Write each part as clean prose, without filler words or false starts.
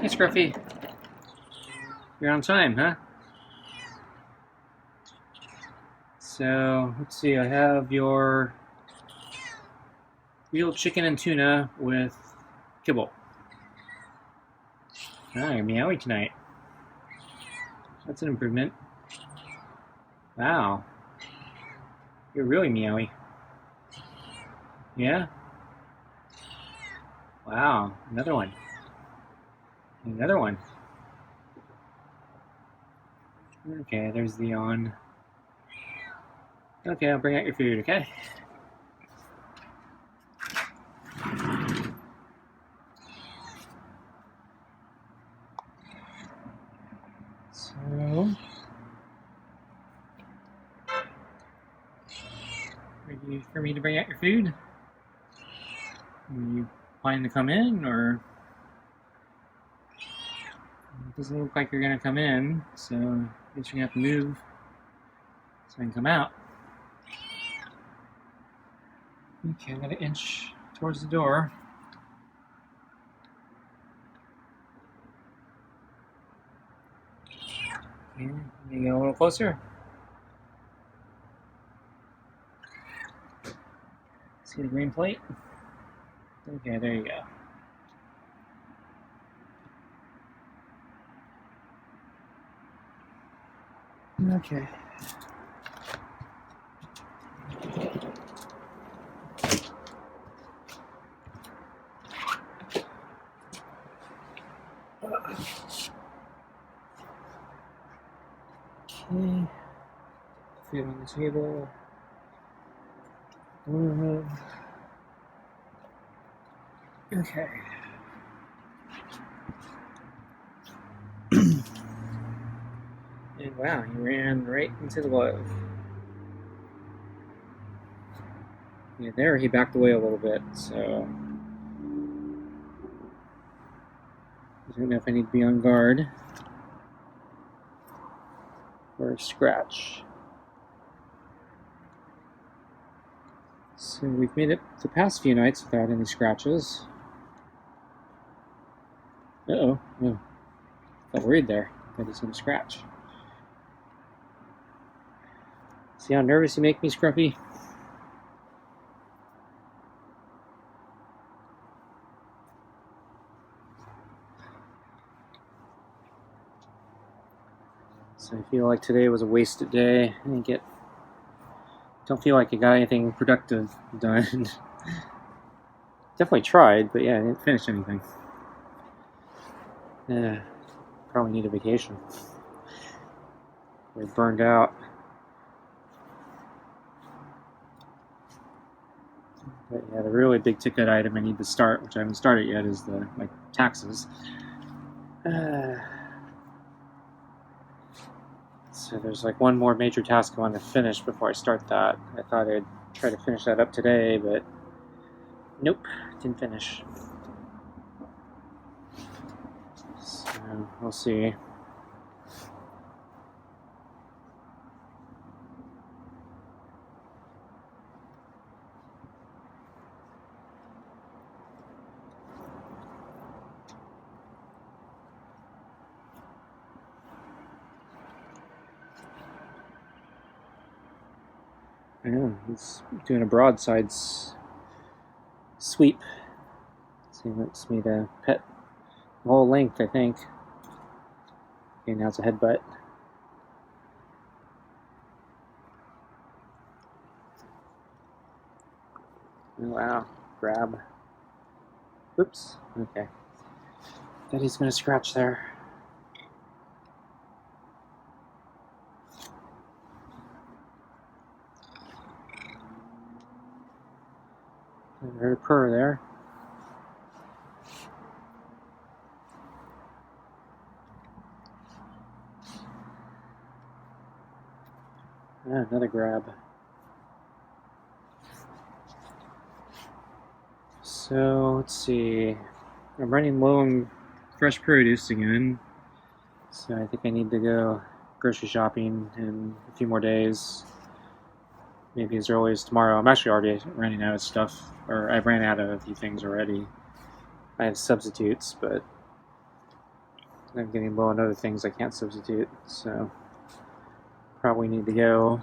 Hey, Scruffy. You're on time, huh? So, let's see, I have your grilled chicken and tuna with kibble. Ah, you're meowy tonight. That's an improvement. Wow. You're really meowy. Yeah? Wow, another one. Another one. Okay, there's the yawn. Okay, I'll bring out your food, okay? So, ready for me to bring out your food? Are you planning to come in, or? It doesn't look like you're gonna come in, so I guess you're gonna have to move so I can come out. Okay, I'm gonna inch towards the door. Okay, you get a little closer. See the green plate? Okay, there you go. Okay. Okay. Food on the table. Okay. And wow, he ran right into the glove. Yeah, there he backed away a little bit, so I don't know if I need to be on guard for a scratch. So we've made it the past few nights without any scratches. Uh-oh. Oh. Got worried there that he's going to scratch. See how nervous you make me, Scruffy? So I feel like today was a wasted day. Don't feel like I got anything productive done. Definitely tried, but yeah, I didn't finish anything. Probably need a vacation. We're burned out. But yeah, the really big ticket item I need to start, which I haven't started yet, is my taxes. So there's like one more major task I want to finish before I start that. I thought I'd try to finish that up today, but nope, didn't finish. So we'll see. I know, he's doing a broadside sweep. So he wants me to pet the whole length, I think. Okay, now it's a headbutt. Oh, wow, grab. Oops, okay. Thought he's going to scratch there. I heard a purr there. Ah, another grab. So, let's see. I'm running low on fresh produce again. So I think I need to go grocery shopping in a few more days. Maybe as early as tomorrow. I'm actually already running out of stuff, or I've ran out of a few things already. I have substitutes, but I'm getting low on other things I can't substitute, so probably need to go.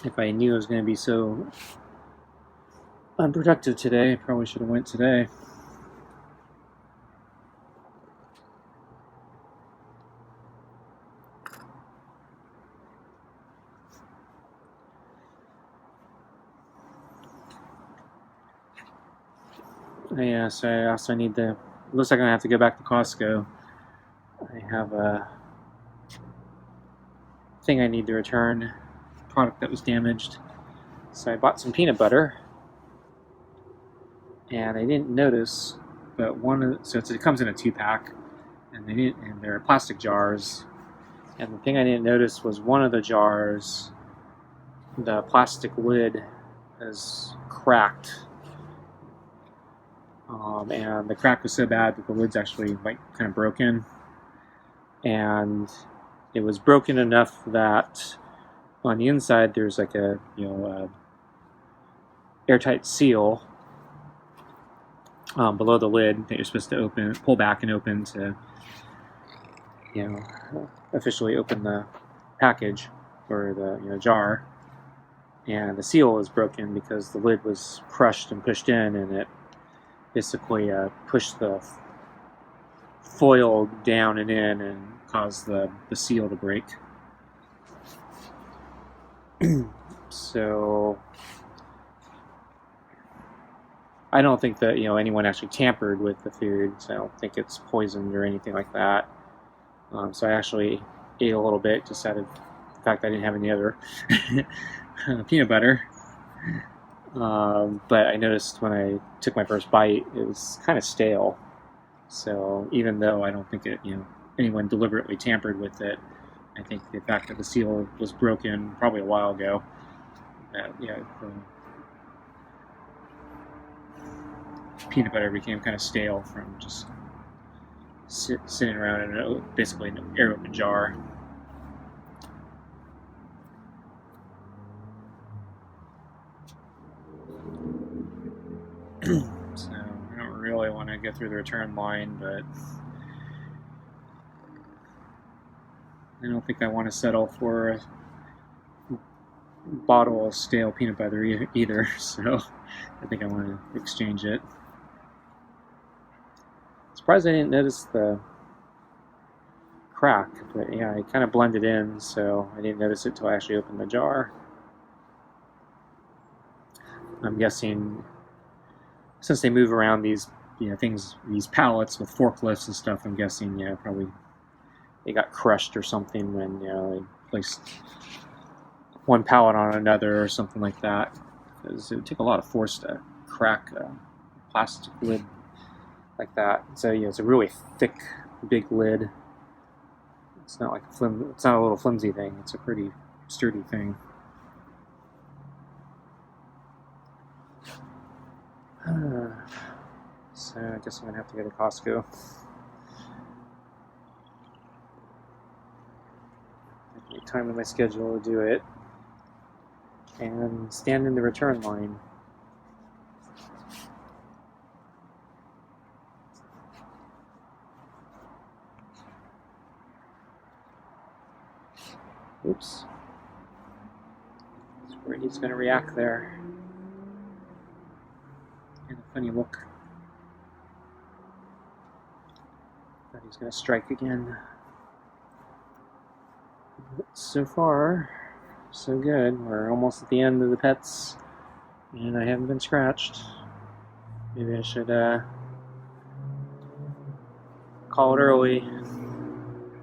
If I knew it was going to be so unproductive today, I probably should have went today. Yeah, so I also need to. Looks like I'm gonna have to go back to Costco. I have a thing I need to return, product that was damaged. So I bought some peanut butter, and I didn't notice, but it comes in a 2-pack, and they're plastic jars. And the thing I didn't notice was one of the jars, the plastic lid is cracked. And the crack was so bad that the lid's actually like kind of broken, and it was broken enough that on the inside there's like a airtight seal below the lid that you're supposed to pull back and open to officially open the package or the jar. And the seal is broken because the lid was crushed and pushed in, and it basically pushed the foil down and in and caused the seal to break. So I don't think that anyone actually tampered with the food, so I don't think it's poisoned or anything like that. So I actually ate a little bit just out of the fact that I didn't have any other peanut butter. But I noticed when I took my first bite, it was kind of stale. So even though I don't think anyone deliberately tampered with it, I think the fact that the seal was broken probably a while ago, the peanut butter became kind of stale from just sitting around in basically an air open jar. So I don't really want to go through the return line, but I don't think I want to settle for a bottle of stale peanut butter either, so I think I want to exchange it. Surprised I didn't notice the crack, but yeah, it kind of blended in, so I didn't notice it till I actually opened the jar. I'm guessing since they move around these these pallets with forklifts and stuff, I'm guessing probably they got crushed or something when they placed one pallet on another or something like that, because it would take a lot of force to crack a plastic lid like that. So it's a really thick, big lid. It's not like it's not a little flimsy thing. It's a pretty sturdy thing. So I guess I'm gonna have to go to Costco. Make time in my schedule to do it, and stand in the return line. Oops. That's where he's going to react there. And a funny look. Thought he's going to strike again. But so far, so good. We're almost at the end of the pets, and I haven't been scratched. Maybe I should call it early. Don't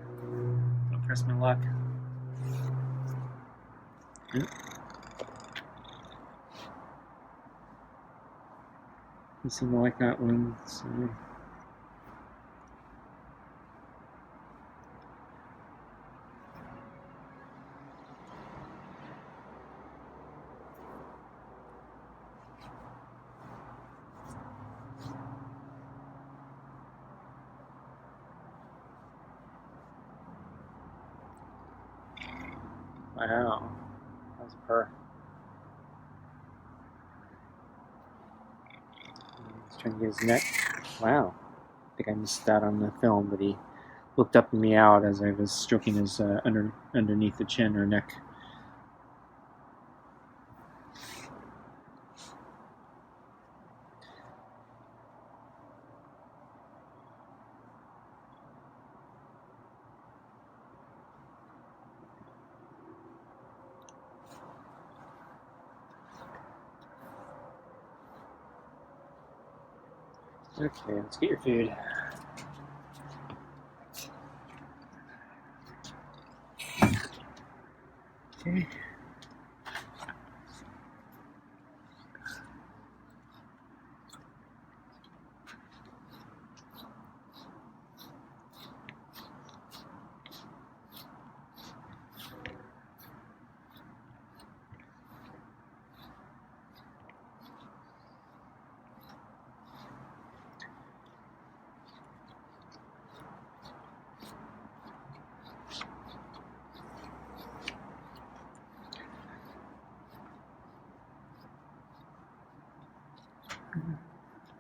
press my luck. You seem to like that one, so. Wow, that was a purr. He's trying to get his neck Wow. I think I missed that on the film, but he looked up and meowed as I was stroking his underneath the chin or neck. Okay, let's get your food. Okay.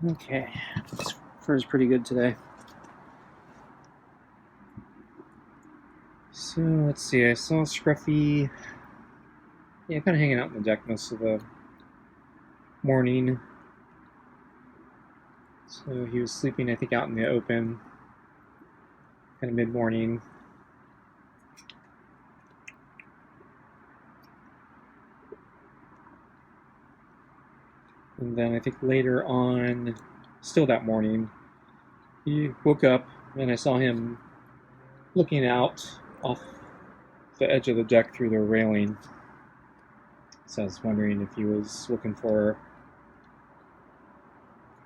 Okay, this fur is pretty good today. So let's see, I saw Scruffy, yeah, kind of hanging out on the deck most of the morning. So he was sleeping, I think, out in the open, kind of mid-morning. And then I think later on, still that morning, he woke up and I saw him looking out off the edge of the deck through the railing. So I was wondering if he was looking for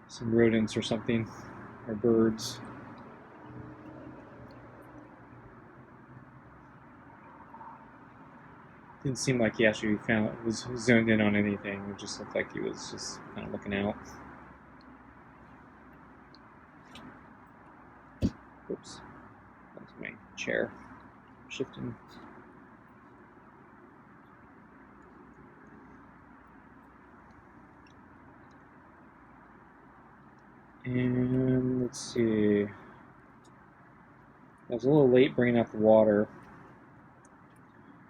some rodents or something, or birds. Didn't seem like he actually was zoned in on anything. It just looked like he was just kind of looking out. Oops, that's my chair shifting. And let's see. I was a little late bringing out the water.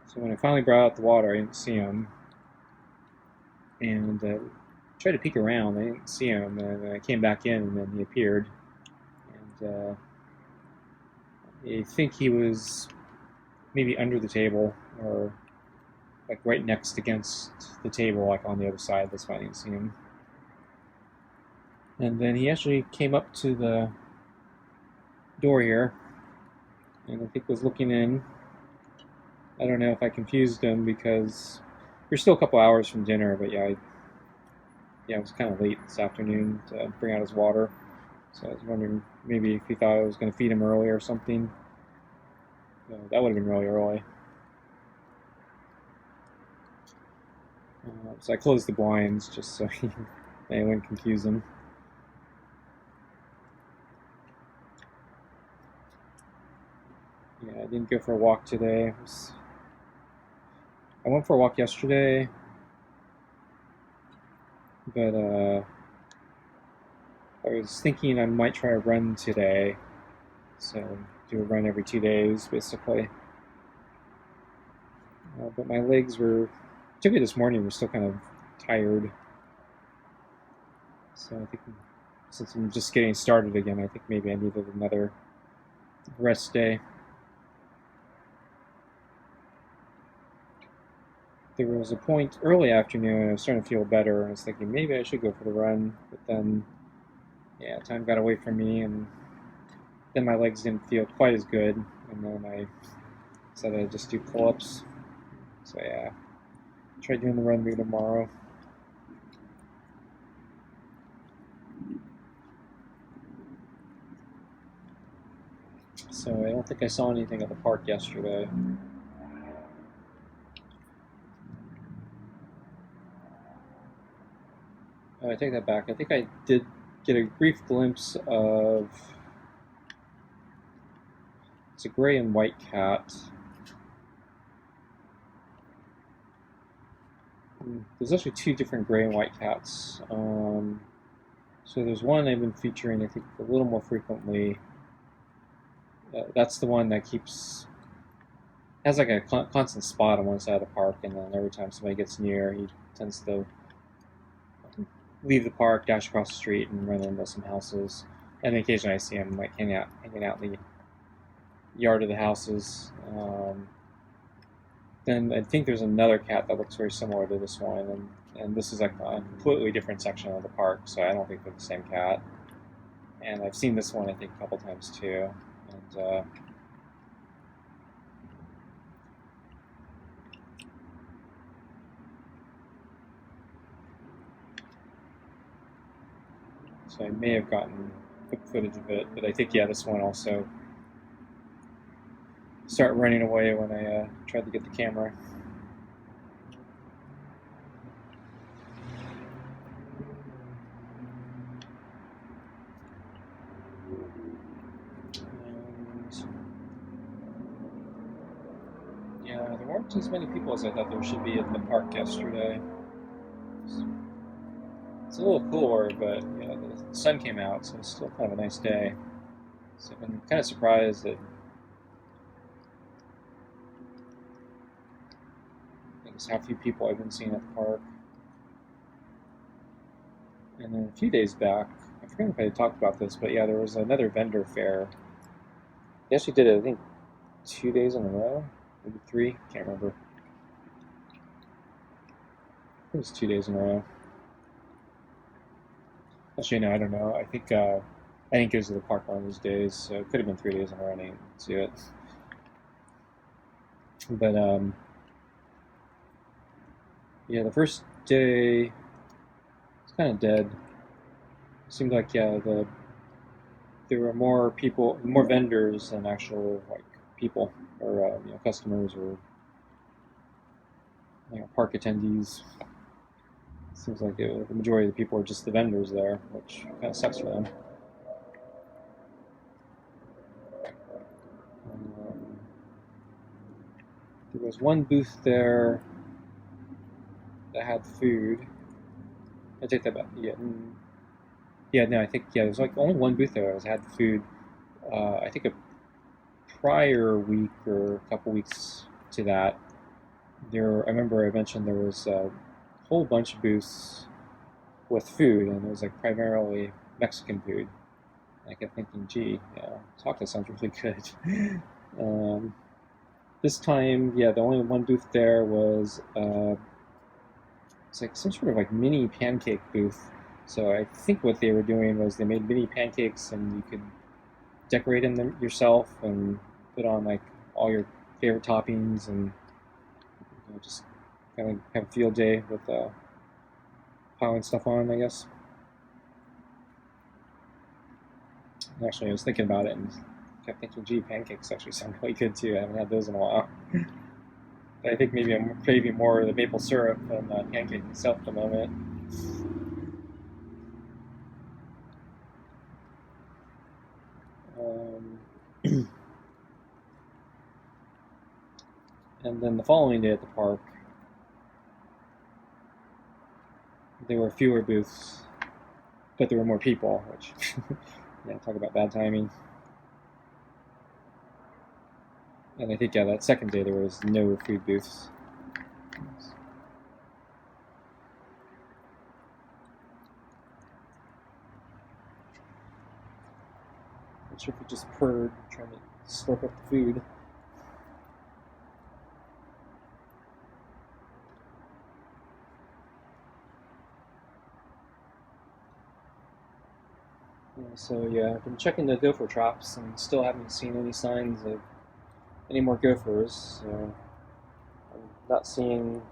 So when I finally brought out the water, I didn't see him. And tried to peek around. I didn't see him. And I came back in, and then he appeared. And I think he was maybe under the table, or like right next against the table, like on the other side. That's why I didn't see him. And then he actually came up to the door here, and I think was looking in. I don't know if I confused him because we're still a couple hours from dinner, but yeah, it was kind of late this afternoon to bring out his water. So I was wondering maybe if he thought I was going to feed him early or something. That would have been really early. So I closed the blinds just so I wouldn't confuse him. Yeah, I didn't go for a walk today. I went for a walk yesterday, but I was thinking I might try a run today. So do a run every 2 days, basically. But my legs were, particularly this morning, were still kind of tired. So I think since I'm just getting started again, I think maybe I needed another rest day. There was a point early afternoon I was starting to feel better. I was thinking maybe I should go for the run, but then, yeah, time got away from me, and then my legs didn't feel quite as good, and then I said I'd just do pull-ups. So yeah, try doing the run tomorrow. So I don't think I saw anything at the park yesterday. Oh, I take that back. I think I did get a brief glimpse of, it's a gray and white cat. There's actually two different gray and white cats. So there's one I've been featuring, I think, a little more frequently. That's the one that has like a constant spot on one side of the park, and then every time somebody gets near, he tends to leave the park, dash across the street, and run into some houses. And occasionally I see him like hanging out in the yard of the houses. Then I think there's another cat that looks very similar to this one, and this is like a completely different section of the park, so I don't think they're the same cat. And I've seen this one, I think, a couple times too. And so I may have gotten quick footage of it, but I think, yeah, this one also started running away when I tried to get the camera. Yeah, there weren't as many people as I thought there should be at the park yesterday. It's a little cooler, but yeah, the sun came out, so it's still kind of a nice day. So I've been kind of surprised at how few people I've been seeing at the park. And then a few days back, I forget if I talked about this, but yeah, there was another vendor fair. They actually did it, I think, 2 days in a row, maybe 3, can't remember. I think it was 2 days in a row. Actually, no, I don't know. I think I didn't go to the park one of those days, so it could have been 3 days in a row. I didn't see it. But yeah, the first day it's kind of dead. It seemed like there were more people, more vendors than actual like people or customers or park attendees. It seems like the majority of the people are just the vendors there, which kind of sucks for them. There was one booth there that had food. I take that back. Yeah, no, I think there's like only one booth there that had the food. I think a prior week or a couple weeks to that, I remember I mentioned there was a whole bunch of booths with food, and it was like primarily Mexican food. I kept thinking, gee, taco sounds really good. This time, the only one booth there was it's like some sort of like mini pancake booth. So I think what they were doing was they made mini pancakes, and you could decorate them yourself and put on like all your favorite toppings, and just kind of have a field day with piling stuff on, I guess. And actually, I was thinking about it and kept thinking, gee, pancakes actually sound really good too. I haven't had those in a while. But I think maybe I'm craving more of the maple syrup than the pancake itself at the moment. And then the following day at the park, there were fewer booths, but there were more people, which, talk about bad timing. And I think, that second day there was no food booths. Not sure if it just purred, trying to slurp up the food. So I've been checking the gopher traps and still haven't seen any signs of any more gophers. So I'm not seeing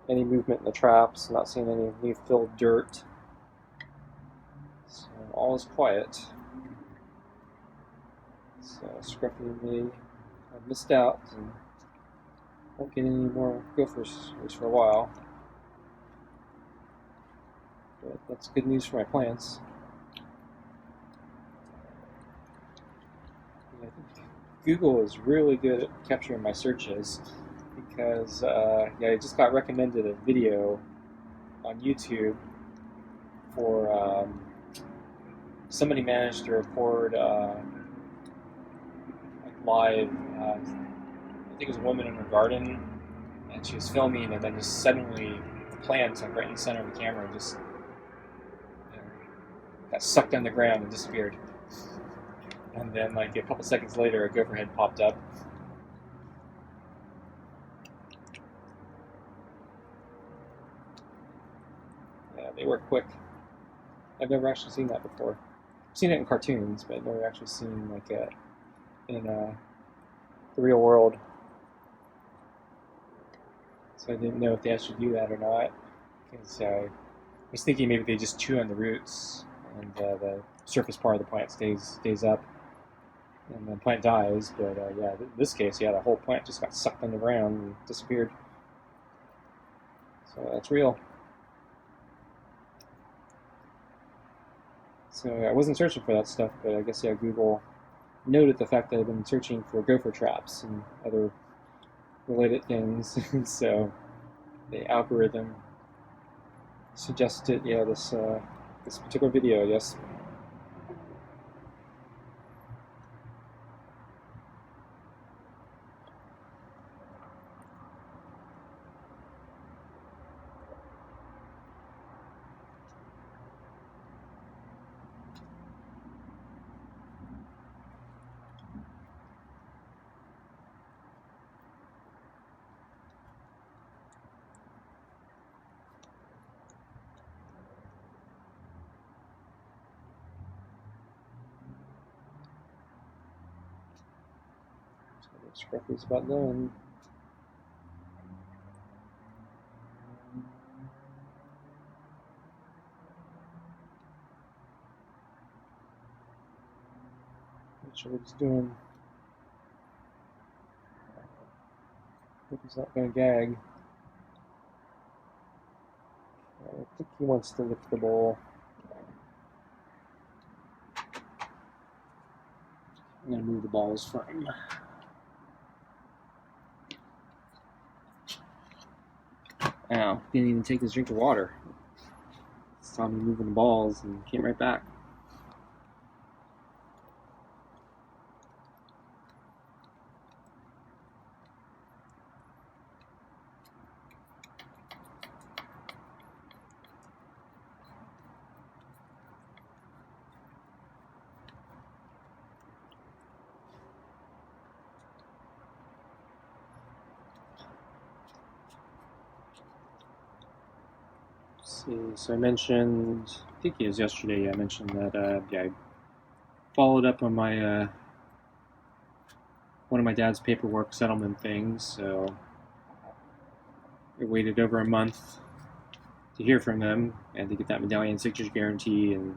any movement in the traps, not seeing any leaf-filled dirt. So all is quiet. So Scruffy may have missed out and won't get any more gophers, at least for a while. But that's good news for my plants. I think Google is really good at capturing my searches because I just got recommended a video on YouTube for somebody managed to record live. I think it was a woman in her garden, and she was filming, and then just suddenly the plant, like right in the center of the camera, just got sucked on the ground and disappeared. And then, like a couple seconds later, a gopher head popped up. Yeah, they were quick. I've never actually seen that before. I've seen it in cartoons, but I've never actually seen like it in the real world. So I didn't know if they actually do that or not. Because I was thinking maybe they just chew on the roots, and the surface part of the plant stays up, and the plant dies. But yeah, in this case, yeah, the whole plant just got sucked on the ground and disappeared. So that's real. So I wasn't searching for that stuff, but I guess yeah, Google noted the fact that I've been searching for gopher traps and other related things, so the algorithm suggested yeah this particular video, I guess. Scruffy's about done. Not sure what he's doing. Hope he's not going to gag. I think he wants to lick the bowl. I'm going to move the balls for him. Ow, didn't even take his drink of water. Saw me moving the balls and came right back. See, so I mentioned, I think it was yesterday, I mentioned that yeah, I followed up on my one of my dad's paperwork settlement things, so I waited over a month to hear from them and to get that medallion signature guarantee and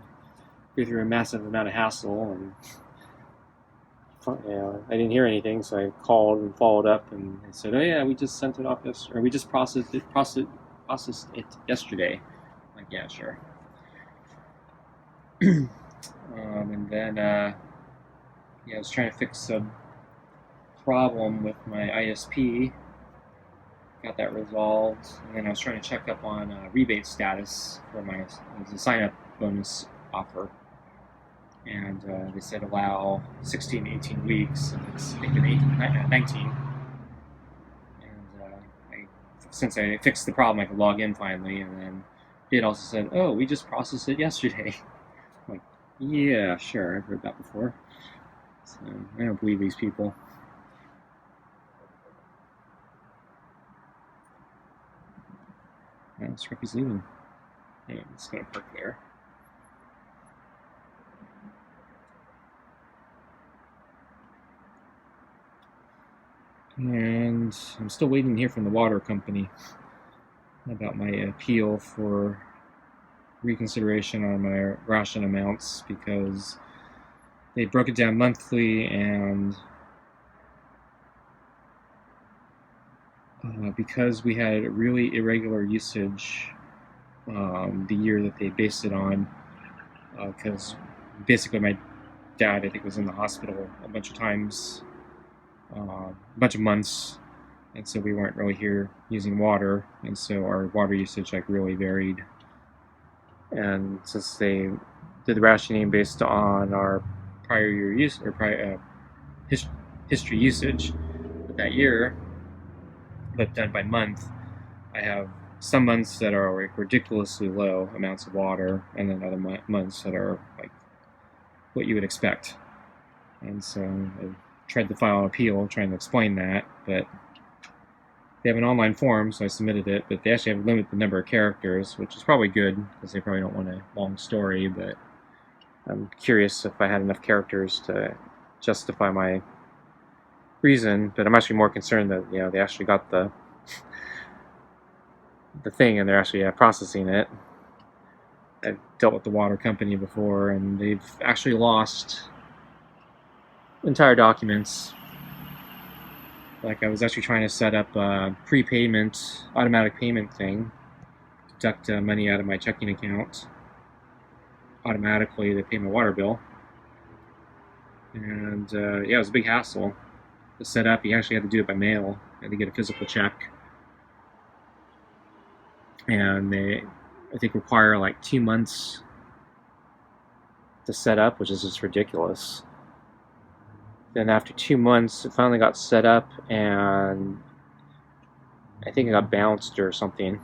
go through a massive amount of hassle, and I didn't hear anything, so I called and followed up, and they said, "Oh yeah, we just sent it off yesterday, or we just processed it yesterday." I'm like, yeah, sure. And then yeah, I was trying to fix a problem with my ISP. Got that resolved, and then I was trying to check up on rebate status for my sign-up bonus offer, and they said allow 16 to 18 weeks, and it's been 19. And since I fixed the problem, I could log in finally, and then it also said, "Oh, we just processed it yesterday." I'm like, yeah, sure, I've heard that before. So I don't believe these people. No, Scruffy's leaving. Anyway, I'm just gonna park there. And I'm still waiting to hear from the water company about my appeal for reconsideration on my ration amounts, because they broke it down monthly, and because we had really irregular usage the year that they based it on, because basically my dad, I think, was in the hospital a bunch of times, a bunch of months, and so we weren't really here using water, and so our water usage like really varied. And since they did the rationing based on our prior year use or history usage of that year, but done by month. I have some months that are like ridiculously low amounts of water, and then other months that are like what you would expect. And so I tried to file an appeal trying to explain that, but they have an online form, so I submitted it, but they actually have limited the number of characters, which is probably good, because they probably don't want a long story, but I'm curious if I had enough characters to justify my reason, but I'm actually more concerned that, you know, they actually got the thing and they're actually processing it. I've dealt with the water company before, and they've actually lost entire documents. Like, I was actually trying to set up a prepayment, automatic payment thing, deduct money out of my checking account automatically to pay my water bill. And yeah, it was a big hassle to set up. You actually had to do it by mail. You had to get a physical check. And they, I think, require like 2 months to set up, which is just ridiculous. Then after 2 months, it finally got set up, and I think it got bounced or something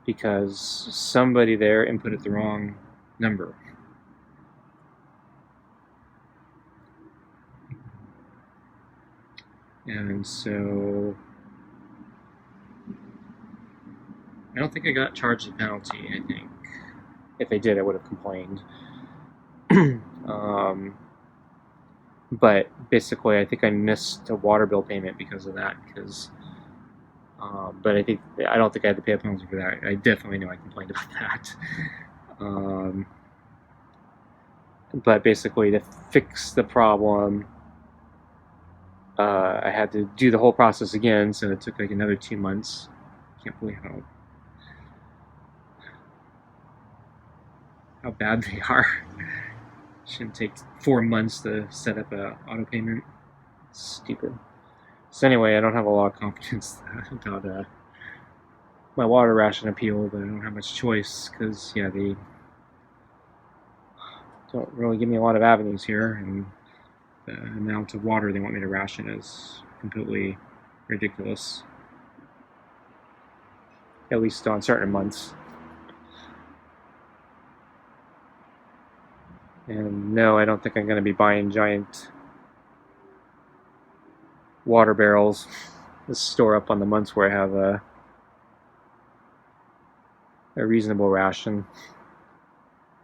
because somebody there inputted the wrong number. And so I don't think I got charged a penalty, I think. If I did, I would have complained. But basically, I think I missed a water bill payment because of that. But I don't think I had to pay a penalty for that. I definitely know I complained about that. But basically, to fix the problem, I had to do the whole process again, so it took like another 2 months. Can't believe how bad they are. Shouldn't take 4 months to set up a auto payment. It's stupid. So anyway, I don't have a lot of confidence about my water ration appeal, but I don't have much choice because, yeah, they don't really give me a lot of avenues here, and the amount of water they want me to ration is completely ridiculous, at least on certain months. And no, I don't think I'm going to be buying giant water barrels to store up on the months where I have a reasonable ration.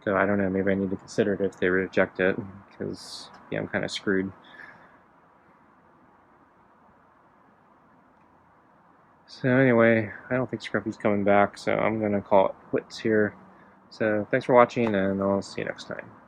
So I don't know, maybe I need to consider it if they reject it, because, yeah, I'm kind of screwed. So anyway, I don't think Scruffy's coming back, so I'm going to call it quits here. So thanks for watching, and I'll see you next time.